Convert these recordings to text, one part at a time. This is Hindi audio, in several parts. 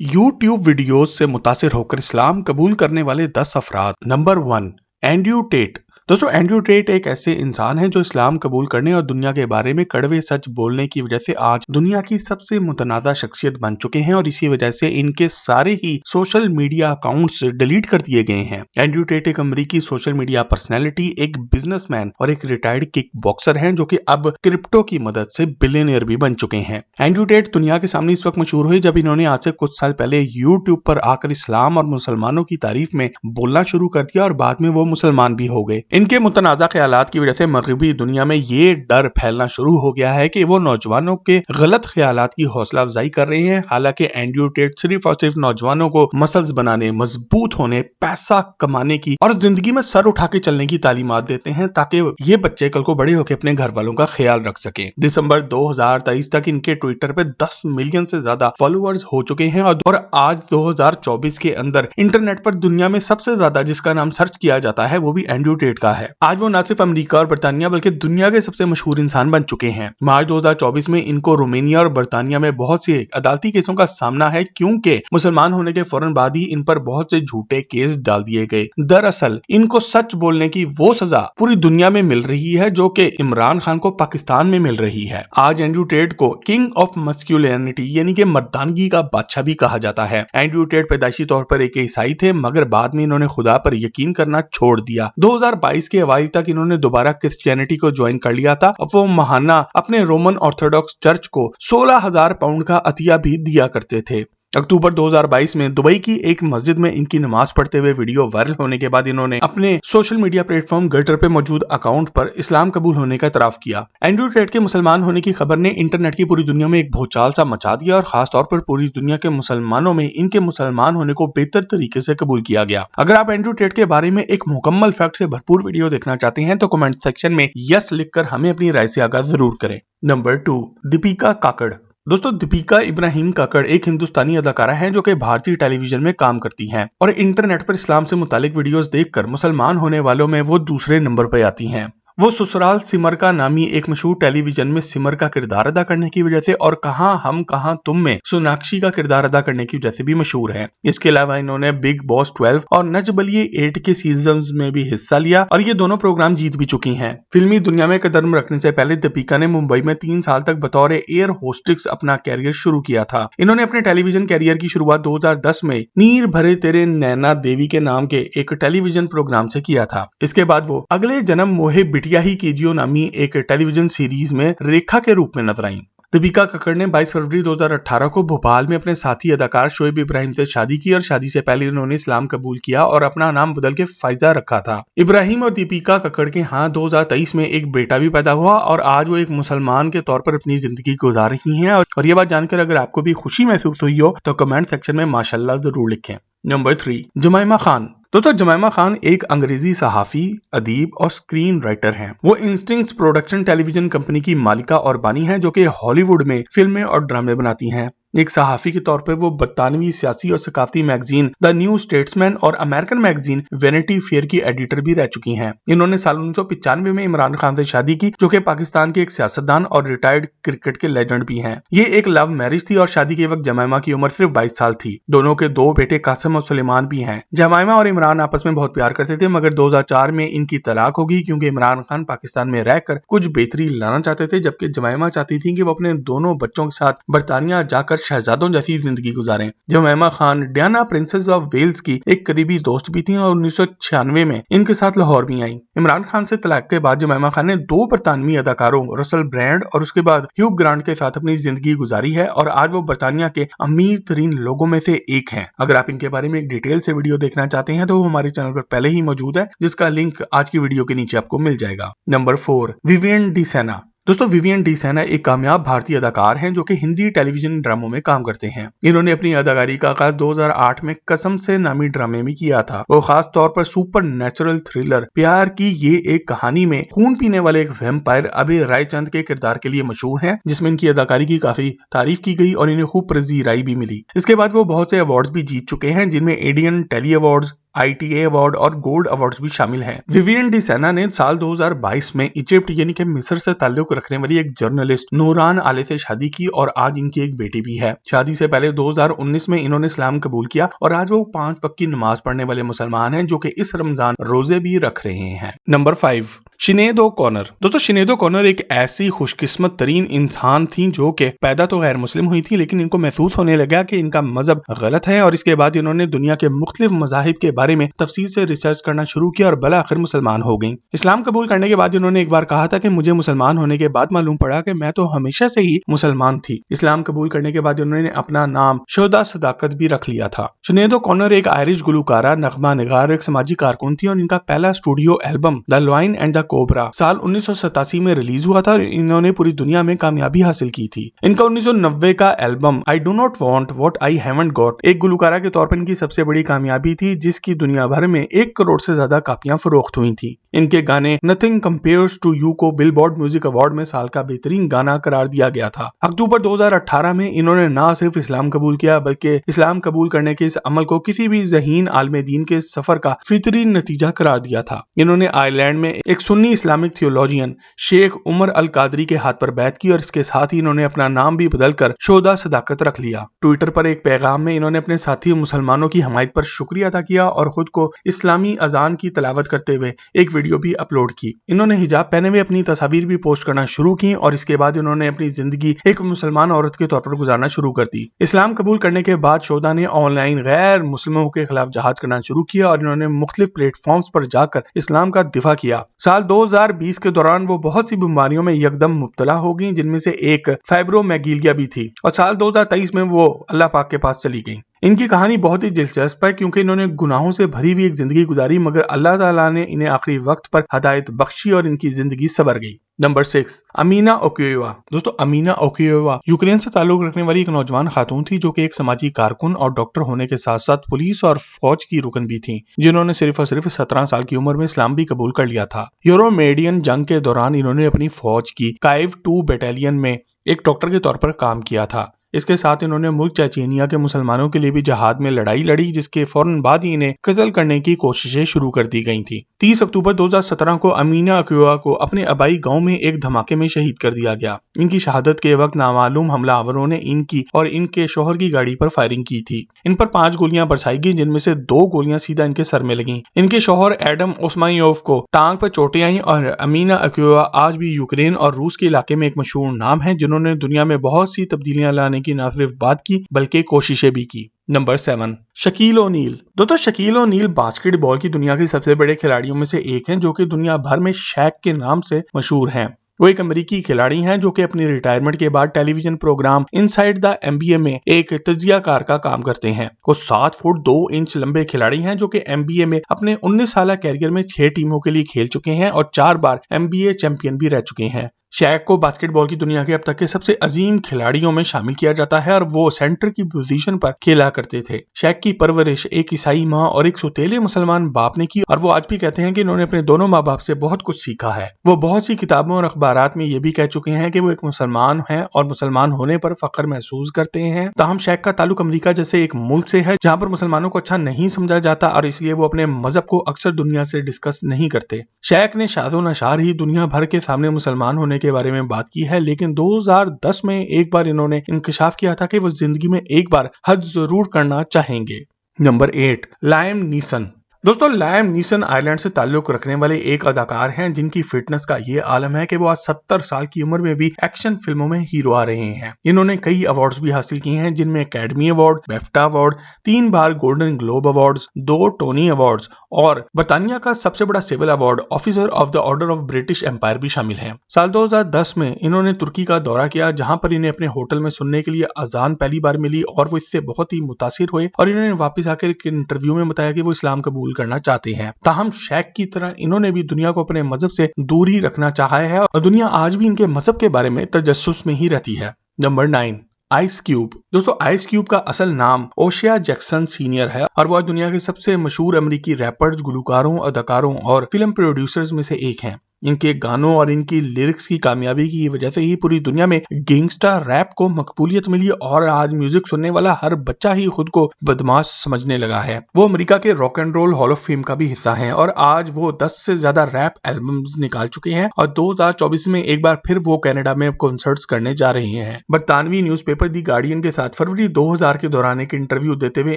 यूट्यूब वीडियोस से मुतासिर होकर इस्लाम कबूल करने वाले 10 अफराद। Number 1, Andrew Tate. दोस्तों, एंड्रयू टेट एक ऐसे इंसान हैं जो इस्लाम कबूल करने और दुनिया के बारे में कड़वे सच बोलने की वजह से आज दुनिया की सबसे मुतनाज़ा शख्सियत बन चुके हैं और इसी वजह से इनके सारे ही सोशल मीडिया अकाउंट्स डिलीट कर दिए गए हैं। एंड्रयू टेट एक अमेरिकी सोशल मीडिया पर्सनैलिटी, एक बिजनेसमैन और एक रिटायर्ड किक बॉक्सर हैं जो कि अब क्रिप्टो की मदद से बिलियनियर भी बन चुके हैं। एंड्रयू टेट दुनिया के सामने इस वक्त मशहूर हुए जब इन्होंने आज से कुछ साल पहले यूट्यूब पर आकर इस्लाम और मुसलमानों की तारीफ में बोलना शुरू कर दिया और बाद में वो मुसलमान भी हो गए। इनके मुतनाज़ा ख्यालात की वजह से मगरबी दुनिया में ये डर फैलना शुरू हो गया है कि वो नौजवानों के गलत ख्यालात की हौसला अफजाई कर रहे हैं। हालांकि एंड्रयू टेट सिर्फ और सिर्फ नौजवानों को मसल्स बनाने, मजबूत होने, पैसा कमाने की और जिंदगी में सर उठा के चलने की तालीमात देते हैं ताकि ये बच्चे कल को बड़े होकर अपने घर वालों का ख्याल रख सके। दिसंबर 2023 तक इनके ट्विटर पे 10 मिलियन से ज्यादा फॉलोअर्स हो चुके हैं और आज 2024 के अंदर इंटरनेट पर दुनिया में सबसे ज्यादा जिसका नाम सर्च किया जाता है वो भी एंड्रयू टेट का है। आज वो न सिर्फ अमेरिका और बर्तानिया बल्कि दुनिया के सबसे मशहूर इंसान बन चुके हैं। मार्च 2024 में इनको रोमानिया और बर्तानिया में बहुत से अदालती केसों का सामना है क्योंकि मुसलमान होने के फौरन बाद ही इन पर बहुत से झूठे केस डाल दिए गए। दरअसल इनको सच बोलने की वो सजा पूरी दुनिया में मिल रही है जो कि इमरान खान को पाकिस्तान में मिल रही है। आज एंड्रयू टेट को किंग ऑफ मस्कुलिनिटी यानी कि मर्दानगी का बादशाह भी कहा जाता है। एंड्रयू टेट पैदाइशी तौर पर एक ईसाई थे मगर बाद में इन्होंने खुदा पर यकीन करना छोड़ दिया। 2022 के अवाइल तक इन्होंने दोबारा क्रिश्चियनिटी को ज्वाइन कर लिया था। अब वो महाना अपने रोमन ऑर्थोडॉक्स चर्च को 16,000 पाउंड का अतिया भी दिया करते थे। अक्टूबर 2022 में दुबई की एक मस्जिद में इनकी नमाज पढ़ते हुए वीडियो वायरल होने के बाद इन्होंने अपने सोशल मीडिया प्लेटफॉर्म गटर पे मौजूद अकाउंट पर इस्लाम कबूल होने का इतराफ किया। एंड्रयू टेट के मुसलमान होने की खबर ने इंटरनेट की पूरी दुनिया में एक भूचाल सा मचा दिया और खास तौर पर पूरी दुनिया के मुसलमानों में इनके मुसलमान होने को बेहतर तरीके से कबूल किया गया। अगर आप एंड्रयू टेट के बारे में एक मुकम्मल फैक्ट से भरपूर वीडियो देखना चाहते हैं तो कमेंट सेक्शन में यस लिखकर हमें अपनी राय से आगाह जरूर करें। नंबर 2, दीपिका काकड़। दोस्तों, दीपिका इब्राहिम काकड़ एक हिंदुस्तानी अदाकारा हैं जो कि भारतीय टेलीविजन में काम करती हैं और इंटरनेट पर इस्लाम से मुतालिक वीडियोस देखकर मुसलमान होने वालों में वो दूसरे नंबर पर आती हैं। वो ससुराल सिमर का नामी एक मशहूर टेलीविजन में सिमर का किरदार अदा करने की वजह से और कहां हम कहां तुम में सोनाक्षी का किरदार अदा करने की वजह से भी मशहूर है। इसके अलावा इन्होंने बिग बॉस 12 और नच बलिए 8 के सीजन्स में भी हिस्सा लिया और ये दोनों प्रोग्राम जीत भी चुकी हैं। फिल्मी दुनिया में कदम रखने से पहले दीपिका ने मुंबई में 3 साल तक बतौर एयर होस्टेस अपना कैरियर शुरू किया था। इन्होंने अपने टेलीविजन कैरियर की शुरुआत 2010 में नीर भरे तेरे नैना देवी के नाम के एक टेलीविजन प्रोग्राम से किया था। इसके बाद वो अगले जन्म मोहे बिटिया ही कीजियो नामी एक टेलीविजन सीरीज में रेखा के रूप में नजर आई। दीपिका काकड़ ने 22 फरवरी 2018 को भोपाल में अपने साथी अदाकार शोएब इब्राहिम से शादी की और शादी से पहले उन्होंने इस्लाम कबूल किया और अपना नाम बदल के फायजा रखा था। इब्राहिम और दीपिका काकड़ के यहाँ 2023 में एक बेटा भी पैदा हुआ और आज वो एक मुसलमान के तौर पर अपनी जिंदगी गुजार रही हैं और ये बात जानकर अगर आपको भी खुशी महसूस हुई हो तो कमेंट सेक्शन में माशाल्लाह जरूर लिखें। नंबर 3, जमाइमा खान। दोस्तों, जमाइमा खान एक अंग्रेजी सहाफी, अदीब और स्क्रीन राइटर हैं। वो इंस्टिंक्ट्स प्रोडक्शन टेलीविजन कंपनी की मालिका और बानी हैं जो कि हॉलीवुड में फिल्में और ड्रामे बनाती हैं। एक सहाफी के तौर पर वो बरतानवी सियासी और सकाफती मैगजीन द न्यू स्टेट्समैन और अमेरिकन मैगजीन वेनिटी फेयर की एडिटर भी रह चुकी हैं। इन्होंने साल 1995 में इमरान खान से शादी की जो कि पाकिस्तान के एक सियासतदान और रिटायर्ड क्रिकेट के लेजेंड भी हैं। ये एक लव मैरिज थी और शादी के वक्त जमाइमा की उम्र सिर्फ 22 साल थी। दोनों के 2 बेटे कासिम और सुलेमान भी हैं। जमाइमा और इमरान आपस में बहुत प्यार करते थे मगर 2004 में इनकी तलाक हो गई क्योंकि इमरान खान पाकिस्तान में रहकर कुछ बेहतरी लाना चाहते थे जबकि जमाइमा चाहती थी कि वो अपने दोनों बच्चों के साथ बरतानिया जाकर शहजादों जैसी जिंदगी गुजारें। Jemima Khan Diana princess of Wales की एक करीबी दोस्त भी थी और 1996 में इनके साथ लाहौर भी आई। इमरान खान से तलाक के बाद जमाइमा खान ने 2 बरतानवी अदाकारों रसल ब्रांड और उसके बाद ह्यू ग्रांट के साथ अपनी जिंदगी गुजारी है और आज वो बरतानिया के अमीर तरीन लोगों में से एक हैं। अगर आप इनके बारे में एक डिटेल से वीडियो देखना चाहते हैं तो वो हमारे चैनल पर पहले ही मौजूद है जिसका लिंक आज की वीडियो के नीचे आपको मिल जाएगा। नंबर 4, विवियन डी सेना। दोस्तों, विवियन डी सेना एक कामयाब भारतीय अदाकार हैं जो कि हिंदी टेलीविजन ड्रामों में काम करते हैं। इन्होंने अपनी अदाकारी का आगाज 2008 में कसम से नामी ड्रामे में किया था। वो खास तौर पर सुपर नेचुरल थ्रिलर प्यार की ये एक कहानी में खून पीने वाले एक वैम्पायर अभय रायचंद के किरदार के लिए मशहूर हैं जिसमें इनकी अदाकारी की काफी तारीफ की गई और इन्हें खूब पजीराई भी मिली। इसके बाद वो बहुत से अवार्ड्स भी जीत चुके हैं जिनमें Indian Telly Awards, ITA award और गोल्ड अवार्ड्स भी शामिल हैं। विवियन डी सेना ने साल 2022 में इजिप्ट यानी कि मिस्र से ताल्लुक रखने वाली एक जर्नलिस्ट नूरान आले से शादी की और आज इनकी एक बेटी भी है। शादी से पहले 2019 में इन्होंने इस्लाम कबूल किया और आज वो 5 वक्त की नमाज पढ़ने वाले मुसलमान हैं जो कि इस रमजान रोजे भी रख रहे हैं। Number 5, सिनेद O'Connor. दोस्तों सिनेद ओकॉनर एक ऐसी खुशकिस्मत तरीन इंसान थी जो कि पैदा तो गैर मुस्लिम हुई थी, लेकिन इनको महसूस होने लगा कि इनका मजहब गलत है और इसके बाद इन्होंने दुनिया के मुख्तलिफ मजाहिब के बारे में तफसील से रिसर्च करना शुरू किया और भला आखिर मुसलमान हो गई। इस्लाम कबूल करने के बाद इन्होंने एक बार कहा था कि मुझे मुसलमान होने के बाद मालूम पड़ा कि मैं तो हमेशा से ही मुसलमान थी। इस्लाम कबूल करने के बाद उन्होंने अपना नाम शोदा सदाकत भी रख लिया था। सिनेद ओकॉनर एक आयरिश गुलकारा, नगमा निगार, एक समाजी कारकुन थी और इनका पहला studio album the lion and the cobra साल 1987 में रिलीज हुआ था और इन्होंने पूरी दुनिया में कामयाबी हासिल की थी। इनका 1990 का album I do not want what I haven't got एक गुलकारा के तौर पर इनकी सबसे बड़ी कामयाबी थी, जिसकी दुनिया भर में 1 करोड़ से ज्यादा कापियां फरोख्त हुई थी। इनके गाने नथिंग कंपेयर्स टू यू को बिलबोर्ड म्यूजिक अवार्ड में साल का बेहतरीन गाना करार दिया गया था। अक्टूबर 2018 में इन्होंने न सिर्फ इस्लाम कबूल किया बल्कि इस्लाम कबूल करने के इस अमल को किसी भी ज़हीन आलम दीन के सफर का फितरी नतीजा करार दिया था। इन्होंने आयरलैंड में एक सुन्नी इस्लामिक थियोलॉजियन शेख उमर अल कादरी के हाथ पर बैत की और इसके साथ ही इन्होंने अपना नाम भी बदलकर शोदा सदाकत रख लिया। ट्विटर पर एक पैगाम में इन्होंने अपने साथी मुसलमानों की हमायत पर शुक्रिया अदा किया और खुद को इस्लामी अजान की तलावत करते हुए एक वीडियो भी अपलोड की। इन्होंने हिजाब पहने हुए अपनी तस्वीर भी पोस्ट करना शुरू की और इसके बाद इन्होंने अपनी जिंदगी एक मुसलमान औरत के तौर पर गुजारना शुरू कर दी। इस्लाम कबूल करने के बाद शोदा ने ऑनलाइन गैर मुस्लिमों के खिलाफ जहाद करना शुरू किया और इन्होंने मुख्तलिफ प्लेटफॉर्म्स पर जाकर इस्लाम का दिफा किया। साल 2020 के दौरान वो बहुत सी बीमारियों में यकदम मुब्तला हो गई, जिनमें से एक फाइब्रोमेगालिया भी थी और साल 2023 में वो अल्लाह पाक के पास चली गई। इनकी कहानी बहुत ही दिलचस्प है क्योंकि इन्होंने गुनाहों से भरी हुई एक जिंदगी गुजारी, मगर अल्लाह ताला ने इन्हें आखिरी वक्त पर हदायत बख्शी और इनकी जिंदगी सवर गई। नंबर 6, अमीना ओकियोवा। दोस्तों अमीना ओकियोवा यूक्रेन से ताल्लुक रखने वाली एक नौजवान खातून थी जो कि एक समाजी कारकुन और डॉक्टर होने के साथ साथ पुलिस और फौज की रुकन भी थी, जिन्होंने सिर्फ और सिर्फ 17 साल की उम्र में इस्लाम भी कबूल कर लिया था। यूरोमेडियन जंग के दौरान इन्होंने अपनी फौज की काइव 2 बटालियन में एक डॉक्टर के तौर पर काम किया था। इसके साथ इन्होंने मुल्क चेचेनिया के मुसलमानों के लिए भी जहाद में लड़ाई लड़ी, जिसके फौरन बाद ही इन्हें कत्ल करने की कोशिशें शुरू कर दी गई थी। 30 अक्टूबर 2017 को अमीना ओकियोवा को अपने आबाई गांव में एक धमाके में शहीद कर दिया गया। इनकी शहादत के वक्त नामालूम हमलावरों ने इनकी और इनके शोहर की गाड़ी पर फायरिंग की थी। इन पर 5 गोलियां बरसाई गई, जिनमें से 2 गोलियां सीधा इनके सर में लगीं। इनके शोहर एडम ओस्मायोव को टांग पर चोटें आईं और अमीना ओकियोवा आज भी यूक्रेन और रूस के इलाके में एक मशहूर नाम है, जिन्होंने दुनिया में बहुत सी तब्दीलियां लाने की न सिर्फ बात की बल्कि कोशिशें भी की। Number 7, Shaquille O'Neal. दोस्तों शकील ओनील बास्केटबॉल की दुनिया के सबसे बड़े खिलाड़ियों में से एक हैं, जो कि दुनिया भर में शैक के नाम से मशहूर हैं। वो एक अमेरिकी खिलाड़ी हैं जो कि अपनी रिटायरमेंट के बाद television program inside the NBA में एक तजियाकार का काम करते हैं। वो 7 फुट 2 इंच लंबे खिलाड़ी हैं जो कि NBA में अपने 19 साल कैरियर में 6 टीमों के लिए खेल चुके हैं और 4 बार NBA चैंपियन भी रह चुके हैं। शैक को बास्केटबॉल की दुनिया के अब तक के सबसे अजीम खिलाड़ियों में शामिल किया जाता है और वो सेंटर की पोजीशन पर खेला करते थे। शैक की परवरिश एक ईसाई माँ और एक सुतेले मुसलमान बाप ने की और वो आज भी कहते हैं कि इन्होंने अपने दोनों माँ बाप से बहुत कुछ सीखा है। वो बहुत सी किताबों और अखबारात में ये भी कह चुके हैं कि वो एक मुसलमान हैं और मुसलमान होने पर फख्र महसूस करते हैं। ताहम शैक का ताल्लुक अमेरिका जैसे एक मुल्क से है जहाँ पर मुसलमानों को अच्छा नहीं समझा जाता और इसलिए वो अपने मजहब को अक्सर दुनिया से डिस्कस नहीं करते। शैक ने शादो नशार ही दुनिया भर के सामने मुसलमान होने के बारे में बात की है, लेकिन 2010 में एक बार इन्होंने इंकशाफ किया था कि वो जिंदगी में एक बार हज जरूर करना चाहेंगे। Number 8, lime Neeson. दोस्तों लायम नीसन आयरलैंड से ताल्लुक रखने वाले एक अदाकार हैं जिनकी फिटनेस का ये आलम है कि वो आज 70 साल की उम्र में भी एक्शन फिल्मों में हीरो आ रहे हैं। इन्होंने कई अवार्ड्स भी हासिल किए हैं, जिनमें एकेडमी अवार्ड, बेफ्टा अवार्ड, 3 बार golden globe awards, 2 Tony awards और बर्तानिया का सबसे बड़ा civil award officer of the order of British empire भी शामिल है। साल 2010 में इन्होंने तुर्की का दौरा किया, जहां पर इन्हें अपने होटल में सुनने के लिए अजान पहली बार मिली और वो इससे बहुत ही मुतासिर हुए और इन्होंने वापस आकर एक इंटरव्यू में बताया कि वो इस्लाम कबूल करना चाहते हैं। ताहम शैक की तरह इन्होंने भी दुनिया को अपने मजहब से दूर ही रखना चाहा है और दुनिया आज भी इनके मजहब के बारे में तजस्सुस में ही रहती है। Number 9, ice cube. दोस्तों आइस क्यूब का असल नाम ओशिया जैक्सन सीनियर है और वह दुनिया के सबसे मशहूर अमेरिकी रैपर्स, गुलकारों, अदाकारों और फिल्म प्रोड्यूसर्स में से एक हैं। इनके गानों और इनकी लिरिक्स की कामयाबी की वजह से ही पूरी दुनिया में गैंगस्टर रैप को मकबूलियत मिली और आज म्यूजिक सुनने वाला हर बच्चा ही खुद को बदमाश समझने लगा है। वो अमेरिका के rock and roll hall of fame का भी हिस्सा हैं और आज वो 10 से ज्यादा रैप एल्बम्स निकाल चुके हैं और 2024 में एक बार फिर वो कनाडा में कॉन्सर्ट्स करने जा रहे हैं। बरतानवी न्यूज़पेपर दी गार्डियन के साथ फरवरी 2000 के दौरान एक इंटरव्यू देते हुए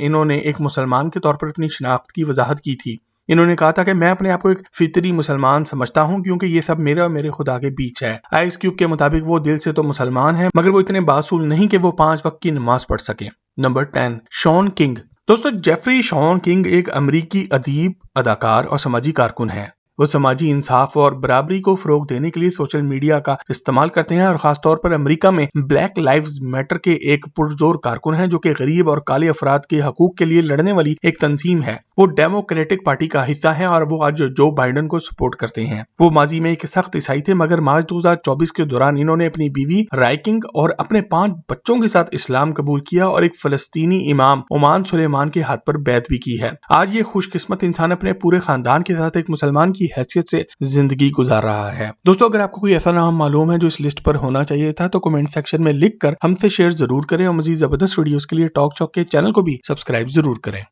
इन्होंने एक मुसलमान के तौर पर अपनी शिनाख्त की वजाहत की थी। इन्होंने कहा था कि मैं अपने आप को एक फितरी मुसलमान समझता हूं क्योंकि ये सब मेरे और मेरे खुदा के बीच है। आइस क्यूब के मुताबिक वो दिल से तो मुसलमान है मगर वो इतने बासूल नहीं कि वो 5 वक्त की नमाज पढ़ सके। Number 10, Shaun King. दोस्तों, जेफरी शॉन किंग एक अमेरिकी अदीब, अदाकार और समाजी कारकुन है। वो समाजी इंसाफ और बराबरी को फरोग देने के लिए सोशल मीडिया का इस्तेमाल करते हैं और खासतौर पर अमेरिका में ब्लैक लाइव्स मैटर के एक पुरजोर कारकुन हैं जो कि गरीब और काले अफराद के हकूक के लिए लड़ने वाली एक तंजीम है। वो डेमोक्रेटिक पार्टी का हिस्सा है और वो आज जो बाइडेन को सपोर्ट करते हैं। वो माजी में एक सख्त ईसाई थे मगर मार्च 2024 के दौरान इन्होंने अपनी बीवी राइकिंग और अपने 5 बच्चों के साथ इस्लाम कबूल किया और एक फलस्तीनी इमाम ओमान सुलेमान के हाथ पर बैत भी की है। आज ये खुशकिस्मत इंसान अपने पूरे खानदान के साथ एक मुसलमान की हैसियत से जिंदगी गुजार रहा है। दोस्तों, अगर आपको कोई ऐसा नाम मालूम है जो इस लिस्ट पर होना चाहिए था तो कमेंट सेक्शन में लिख कर हमसे शेयर जरूर करें और मजीद जबरदस्त वीडियोस के लिए टॉक शॉक के चैनल को भी सब्सक्राइब जरूर करें।